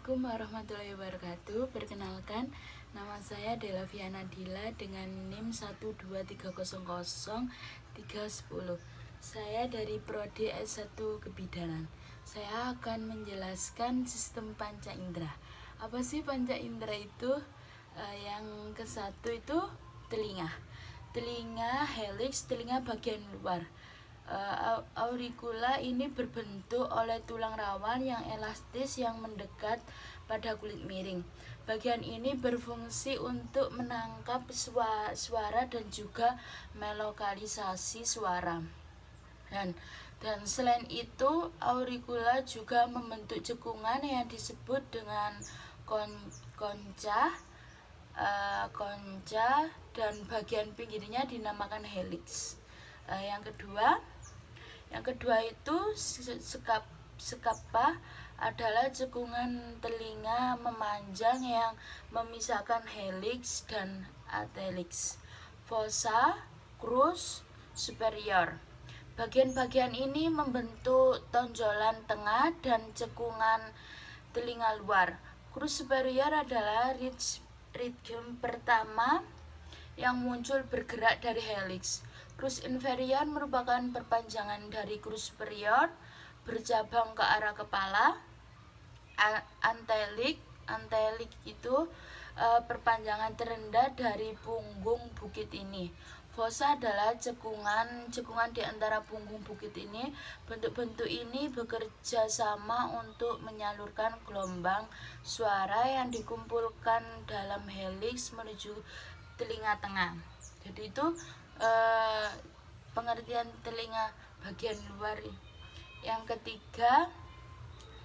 Assalamualaikum warahmatullahi wabarakatuh. Perkenalkan, nama saya Dela Viana Dila dengan NIM 123000310. Saya dari Prodi S1 Kebidanan. Saya akan menjelaskan sistem panca indera. Apa sih panca indera itu? Yang ke satu itu telinga. Telinga helix, telinga bagian luar. Auricula ini berbentuk oleh tulang rawan yang elastis yang mendekat pada kulit miring. Bagian ini berfungsi untuk menangkap suara dan juga melokalisasi suara. Dan selain itu, auricula juga membentuk cekungan yang disebut dengan konca, dan bagian pinggirnya dinamakan helix. Yang kedua itu skapa adalah cekungan telinga memanjang yang memisahkan helix dan atelix. Fossa, crus superior. Bagian-bagian ini membentuk tonjolan tengah dan cekungan telinga luar. Crus superior adalah rhythm pertama yang muncul bergerak dari helix. Crus inferior merupakan perpanjangan dari crus superior bercabang ke arah kepala. Antelik itu perpanjangan terendah dari punggung bukit ini. Fossa adalah cekungan di antara punggung bukit ini. Bentuk-bentuk ini bekerja sama untuk menyalurkan gelombang suara yang dikumpulkan dalam helix menuju telinga tengah. Jadi itu pengertian telinga bagian luar. Yang ketiga,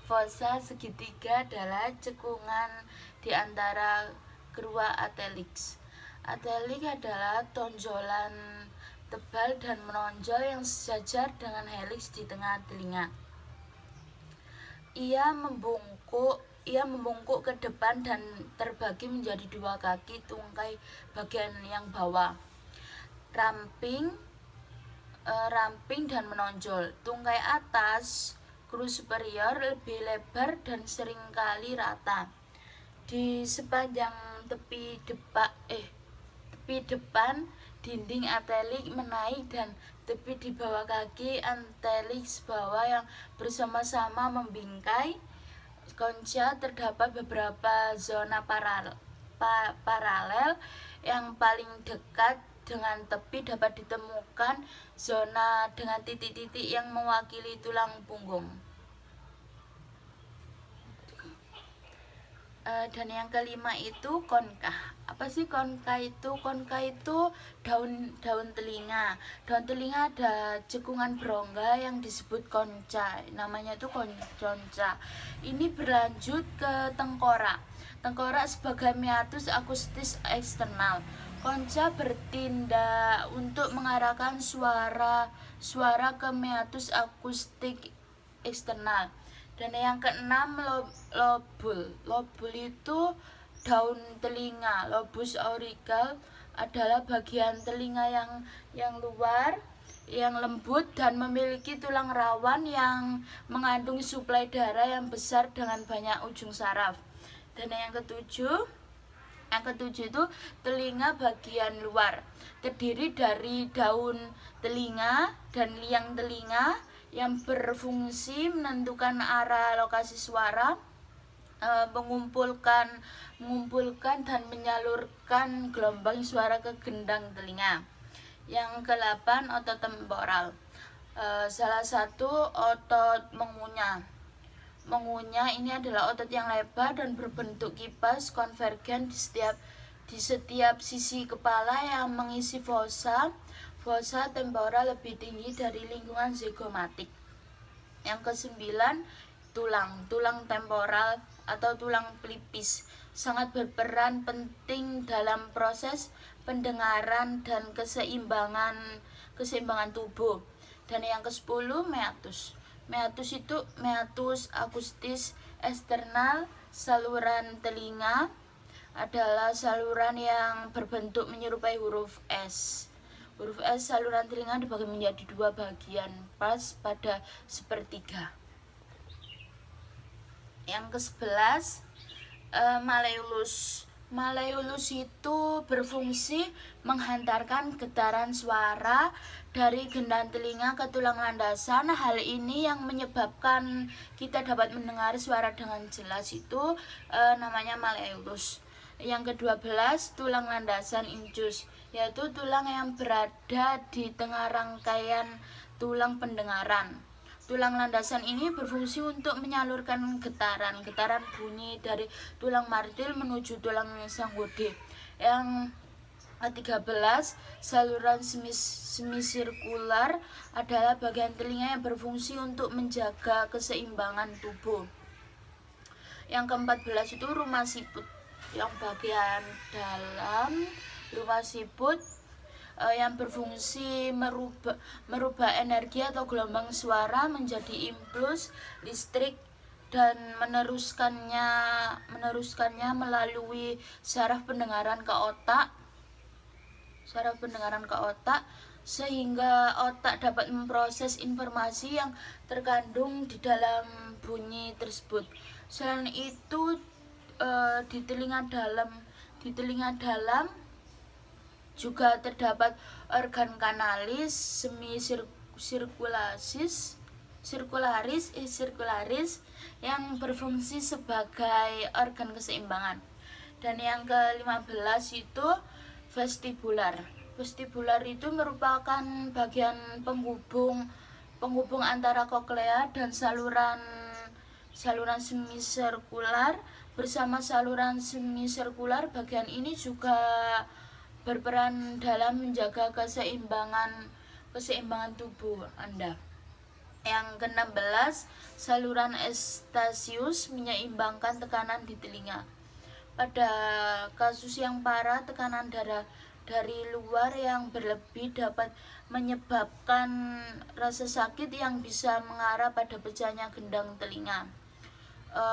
fossa segitiga adalah cekungan di antara kedua atelix. Atelix adalah tonjolan tebal dan menonjol yang sejajar dengan helix di tengah telinga. Ia membungkuk ke depan dan terbagi menjadi dua kaki tungkai bagian yang bawah. Ramping dan menonjol. Tungkai atas crus superior lebih lebar dan seringkali rata. Di sepanjang tepi depan dinding atelik menaik dan tepi di bawah kaki atelix bawah yang bersama-sama membingkai. Konca terdapat beberapa zona paralel. Yang paling dekat dengan tepi dapat ditemukan zona dengan titik-titik yang mewakili tulang punggung. Dan yang kelima itu konka. Apa sih konka itu? Konka itu daun telinga. Daun telinga ada cekungan berongga yang disebut konca. Namanya itu konca. Ini berlanjut ke tengkorak. Tengkorak sebagai meatus akustis eksternal. Konca bertindak untuk mengarahkan suara ke meatus akustik eksternal. Dan yang keenam, lobul. Lobul itu daun telinga. Lobus auricle adalah bagian telinga yang luar, yang lembut dan memiliki tulang rawan yang mengandung suplai darah yang besar dengan banyak ujung saraf. Dan yang ketujuh itu telinga bagian luar. Terdiri dari daun telinga dan liang telinga yang berfungsi menentukan arah lokasi suara, mengumpulkan dan menyalurkan gelombang suara ke gendang telinga. Yang ke-8, otot temporal. Salah satu otot mengunyah. Mengunyah ini adalah otot yang lebar dan berbentuk kipas konvergen di setiap sisi kepala yang mengisi fossa. Fossa temporal lebih tinggi dari lingkungan zigomatik. Yang ke-9, tulang temporal atau tulang pelipis sangat berperan penting dalam proses pendengaran dan keseimbangan tubuh. Dan yang ke-10, meatus. Meatus itu meatus akustis eksternal. Saluran telinga adalah saluran yang berbentuk menyerupai huruf S. Huruf S saluran telinga dibagi menjadi dua bagian pas pada sepertiga. Yang ke-11, malleolus. Malleolus itu berfungsi menghantarkan getaran suara dari gendang telinga ke tulang landasan. Hal ini yang menyebabkan kita dapat mendengar suara dengan jelas, itu namanya malleolus. Yang ke-12, tulang landasan incus, yaitu tulang yang berada di tengah rangkaian tulang pendengaran. Tulang landasan ini berfungsi untuk menyalurkan getaran bunyi dari tulang martil menuju tulang sanggode. Yang ke-13, saluran semisirkular adalah bagian telinga yang berfungsi untuk menjaga keseimbangan tubuh. Yang ke-14 itu rumah siput. Yang bagian dalam rumah siput yang berfungsi merubah energi atau gelombang suara menjadi impuls listrik dan meneruskannya melalui saraf pendengaran ke otak, sehingga otak dapat memproses informasi yang terkandung di dalam bunyi tersebut. Selain itu, di telinga dalam juga terdapat organ kanalis sirkularis yang berfungsi sebagai organ keseimbangan. Dan yang ke-15 itu vestibular. Vestibular itu merupakan bagian penghubung antara koklea dan saluran semisirkular. Bersama saluran semisirkular, bagian ini juga berperan dalam menjaga keseimbangan tubuh Anda. Yang ke-16, saluran estasius menyeimbangkan tekanan di telinga. Pada kasus yang parah, tekanan darah dari luar yang berlebih dapat menyebabkan rasa sakit yang bisa mengarah pada pecahnya gendang telinga.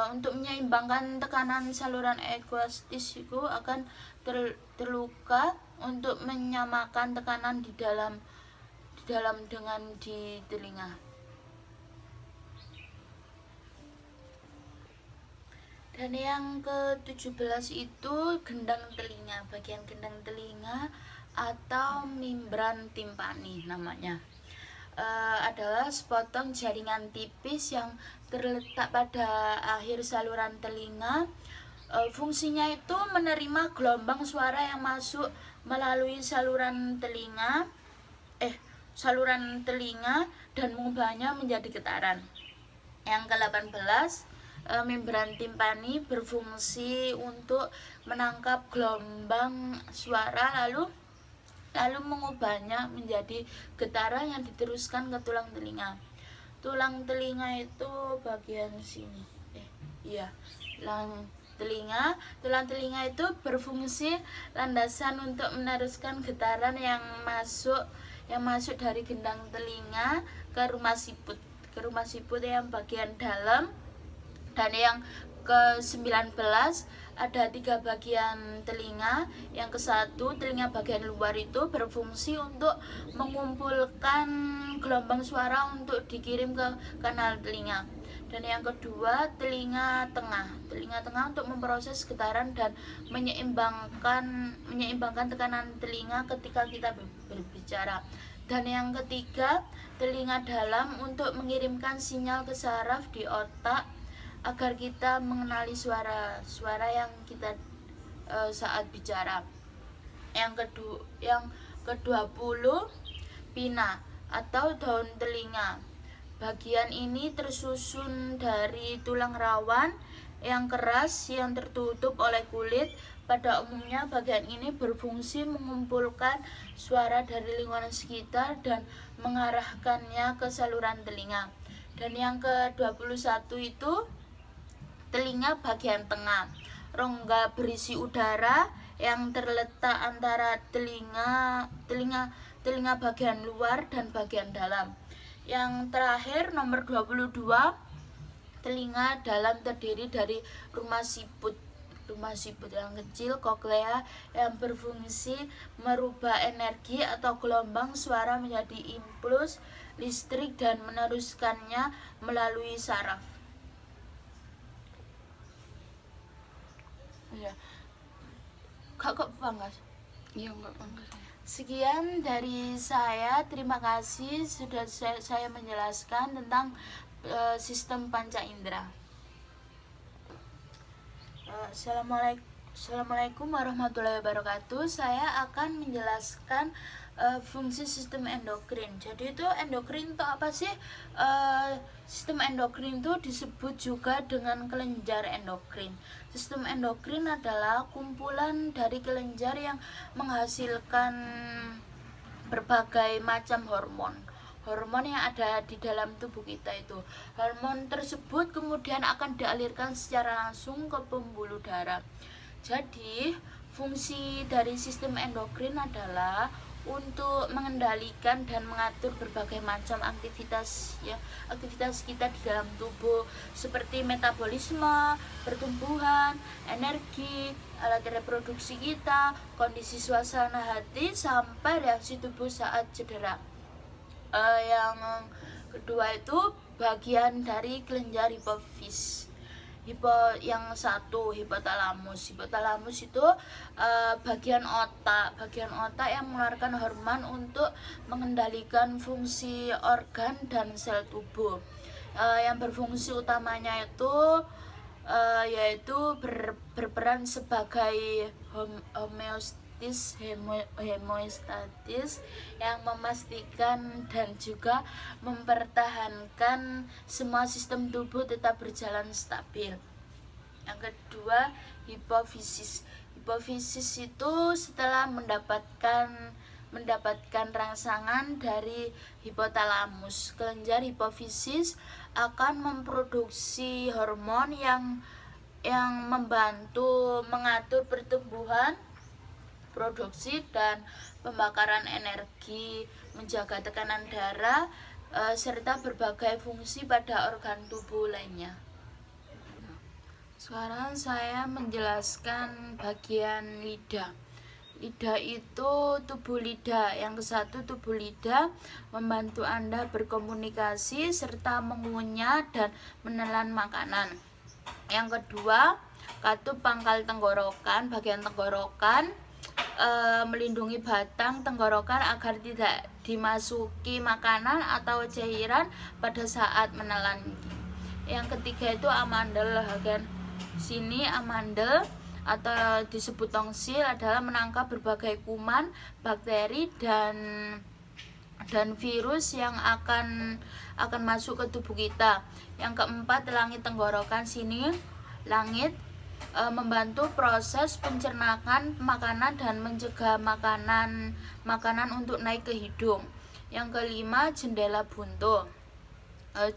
Untuk menyeimbangkan tekanan saluran ekostis itu akan terluka untuk menyamakan tekanan di dalam dengan di telinga. Dan yang ke-17 itu gendang telinga, bagian gendang telinga atau membran timpani namanya. Adalah sepotong jaringan tipis yang terletak pada akhir saluran telinga. Fungsinya itu menerima gelombang suara yang masuk melalui saluran telinga dan mengubahnya menjadi getaran. Yang ke-18, membran timpani berfungsi untuk menangkap gelombang suara lalu mengubahnya menjadi getaran yang diteruskan ke tulang telinga. Tulang telinga itu bagian sini. Tulang telinga itu berfungsi landasan untuk meneruskan getaran yang masuk dari gendang telinga ke rumah siput yang bagian dalam. Dan yang ke-19, ada 3 bagian telinga. Yang ke-1, telinga bagian luar itu berfungsi untuk mengumpulkan gelombang suara untuk dikirim ke kanal telinga. Dan yang kedua, telinga tengah untuk memproses getaran dan menyeimbangkan tekanan telinga ketika kita berbicara. Dan yang ketiga, telinga dalam untuk mengirimkan sinyal ke saraf di otak agar kita mengenali suara yang kita saat bicara. Yang ke-20, pina atau daun telinga. Bagian ini tersusun dari tulang rawan yang keras yang tertutup oleh kulit. Pada umumnya bagian ini berfungsi mengumpulkan suara dari lingkungan sekitar dan mengarahkannya ke saluran telinga. Dan yang ke-21 itu telinga bagian tengah, rongga berisi udara yang terletak antara telinga bagian luar dan bagian dalam. Yang terakhir nomor 22, telinga dalam terdiri dari rumah siput yang kecil, koklea, yang berfungsi merubah energi atau gelombang suara menjadi impuls listrik dan meneruskannya melalui saraf. Ya, kok bangga. Iya nggak bangga. Sekian dari saya, terima kasih sudah saya menjelaskan tentang sistem panca indera. Assalamualaikum warahmatullahi wabarakatuh. Saya akan menjelaskan fungsi sistem endokrin. Jadi itu endokrin itu apa sih? Sistem endokrin itu disebut juga dengan kelenjar endokrin. Sistem endokrin adalah kumpulan dari kelenjar yang menghasilkan berbagai macam hormon yang ada di dalam tubuh kita. Itu hormon tersebut kemudian akan dialirkan secara langsung ke pembuluh darah. Jadi fungsi dari sistem endokrin adalah untuk mengendalikan dan mengatur berbagai macam aktivitas kita di dalam tubuh, seperti metabolisme, pertumbuhan, energi, alat reproduksi kita, kondisi suasana hati, sampai reaksi tubuh saat cedera. Yang kedua itu bagian dari kelenjar hipofis. Yang satu hipotalamus. Hipotalamus itu bagian otak yang mengeluarkan hormon untuk mengendalikan fungsi organ dan sel tubuh. Yang berfungsi utamanya itu yaitu berperan sebagai homeostatis yang memastikan dan juga mempertahankan semua sistem tubuh tetap berjalan stabil. Yang kedua, hipofisis. Hipofisis itu setelah mendapatkan rangsangan dari hipotalamus, kelenjar hipofisis akan memproduksi hormon yang membantu mengatur pertumbuhan, produksi dan pembakaran energi, menjaga tekanan darah, serta berbagai fungsi pada organ tubuh lainnya. Sekarang saya menjelaskan bagian lidah. Lidah itu tubuh lidah. Yang kesatu, tubuh lidah membantu Anda berkomunikasi serta mengunyah dan menelan makanan. Yang kedua, katup pangkal tenggorokan. Bagian tenggorokan melindungi batang tenggorokan agar tidak dimasuki makanan atau cairan pada saat menelan. Yang ketiga itu amandel. Bagian sini amandel atau disebut tongsil adalah menangkap berbagai kuman, bakteri dan virus yang akan masuk ke tubuh kita. Yang keempat, langit tenggorokan. Sini langit membantu proses pencernaan makanan dan mencegah makanan untuk naik ke hidung. Yang kelima, jendela buntu.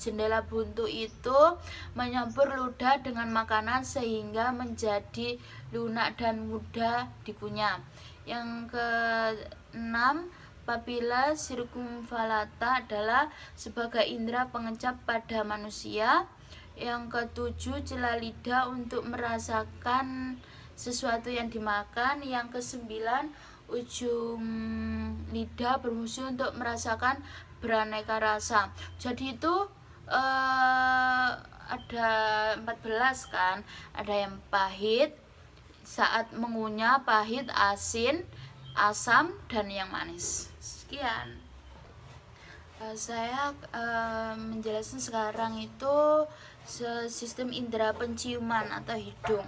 Jendela buntu itu menyampur ludah dengan makanan sehingga menjadi lunak dan mudah dikunyah. Yang keenam, papila circumvallata adalah sebagai indera pengecap pada manusia. Yang ketujuh, celah lidah untuk merasakan sesuatu yang dimakan. Yang kesembilan, ujung lidah berfungsi untuk merasakan beraneka rasa. Jadi itu ada 14 kan, ada yang pahit saat mengunyah, pahit, asin, asam, dan yang manis. Sekian. Saya menjelaskan sekarang itu sistem indera penciuman atau hidung.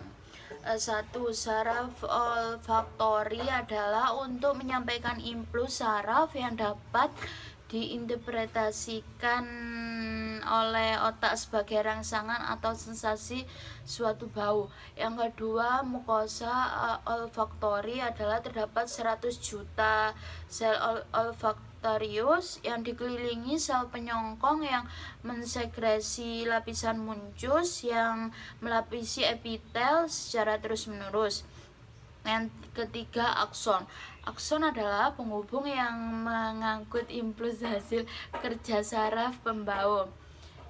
Satu, saraf olfaktori adalah untuk menyampaikan impuls saraf yang dapat diinterpretasikan oleh otak sebagai rangsangan atau sensasi suatu bau. Yang kedua, mukosa olfaktori adalah terdapat 100 juta sel olfaktorius yang dikelilingi sel penyongkong yang mensekresi lapisan muncus yang melapisi epitel secara terus-menerus. Yang ketiga, akson. Akson adalah penghubung yang mengangkut impuls hasil kerja saraf pembau.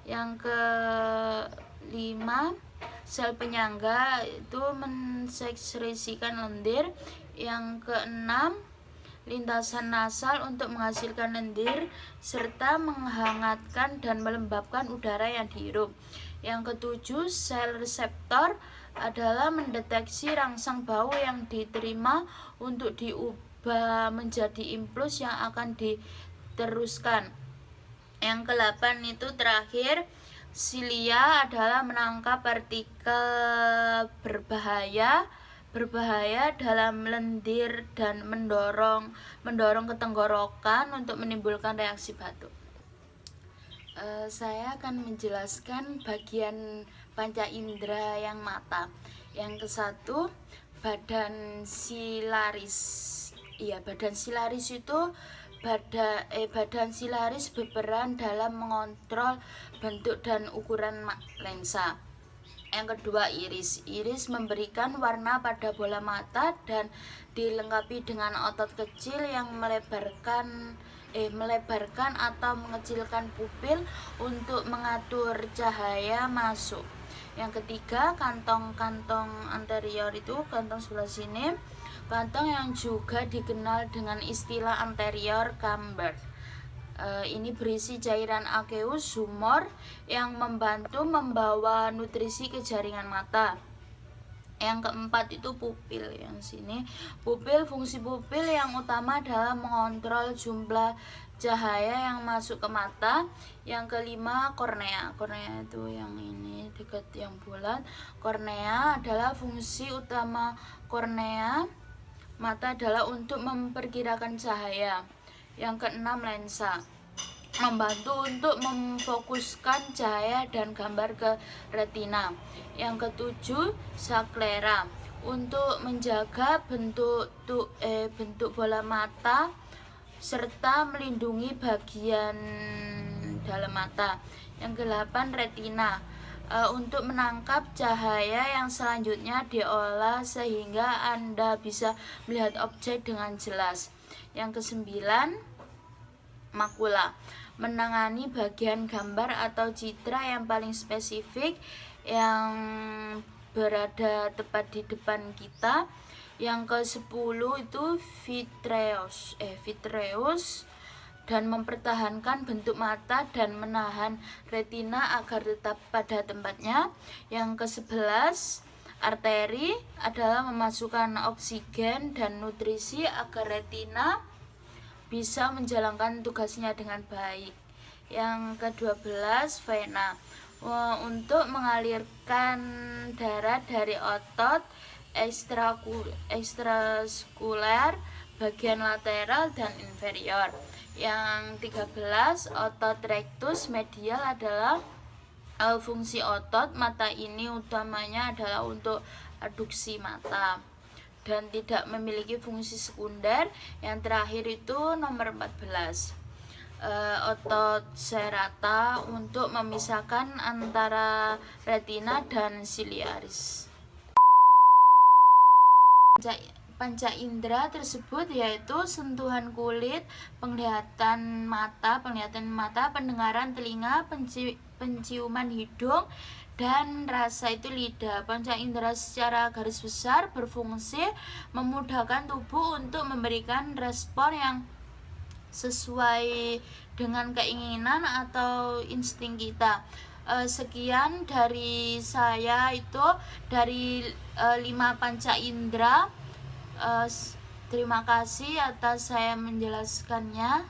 Yang kelima, sel penyangga itu mensekresikan lendir. Yang keenam, lintasan nasal untuk menghasilkan lendir serta menghangatkan dan melembabkan udara yang dihirup. Yang ketujuh, sel reseptor adalah mendeteksi rangsang bau yang diterima untuk diubah menjadi impuls yang akan diteruskan. Yang ke-8 itu terakhir, silia adalah menangkap partikel berbahaya dalam lendir dan mendorong ke tenggorokan untuk menimbulkan reaksi batuk. Saya akan menjelaskan bagian panca indera yang mata. Yang ke-1, badan silaris. Iya, badan silaris itu badan silaris berperan dalam mengontrol bentuk dan ukuran lensa. Yang kedua, iris. Iris memberikan warna pada bola mata dan dilengkapi dengan otot kecil yang melebarkan atau mengecilkan pupil untuk mengatur cahaya masuk. Yang ketiga, kantong anterior itu kantong sebelah sini, kantong yang juga dikenal dengan istilah anterior chamber. Ini berisi cairan aqueous humor yang membantu membawa nutrisi ke jaringan mata. Yang keempat itu pupil. Yang sini pupil, fungsi pupil yang utama adalah mengontrol jumlah cahaya yang masuk ke mata. Yang kelima, kornea. Kornea itu yang ini dekat yang bulat. Kornea adalah fungsi utama kornea mata adalah untuk memperkirakan cahaya. Yang keenam, lensa, membantu untuk memfokuskan cahaya dan gambar ke retina. Yang ketujuh, sklera, untuk menjaga bentuk bola mata serta melindungi bagian dalam mata. Yang kedelapan, retina, untuk menangkap cahaya yang selanjutnya diolah sehingga Anda bisa melihat objek dengan jelas. Yang kesembilan, makula, menangani bagian gambar atau citra yang paling spesifik yang berada tepat di depan kita. Yang ke-10 itu vitreous, dan mempertahankan bentuk mata dan menahan retina agar tetap pada tempatnya. Yang ke-11, arteri, adalah memasukkan oksigen dan nutrisi agar retina bisa menjalankan tugasnya dengan baik. Yang ke-12, vena, untuk mengalirkan darah dari otot ekstraskuler bagian lateral dan inferior. Yang 13, otot rectus medial adalah fungsi otot mata ini utamanya adalah untuk aduksi mata dan tidak memiliki fungsi sekunder. Yang terakhir itu nomor 14, otot serrata, untuk memisahkan antara retina dan siliaris. Panca indera tersebut yaitu sentuhan kulit, penglihatan mata, pendengaran telinga, penciuman hidung, dan rasa itu lidah. Panca indera secara garis besar berfungsi memudahkan tubuh untuk memberikan respon yang sesuai dengan keinginan atau insting kita. Sekian dari saya, itu dari 5 panca indera. Terima kasih atas saya menjelaskannya.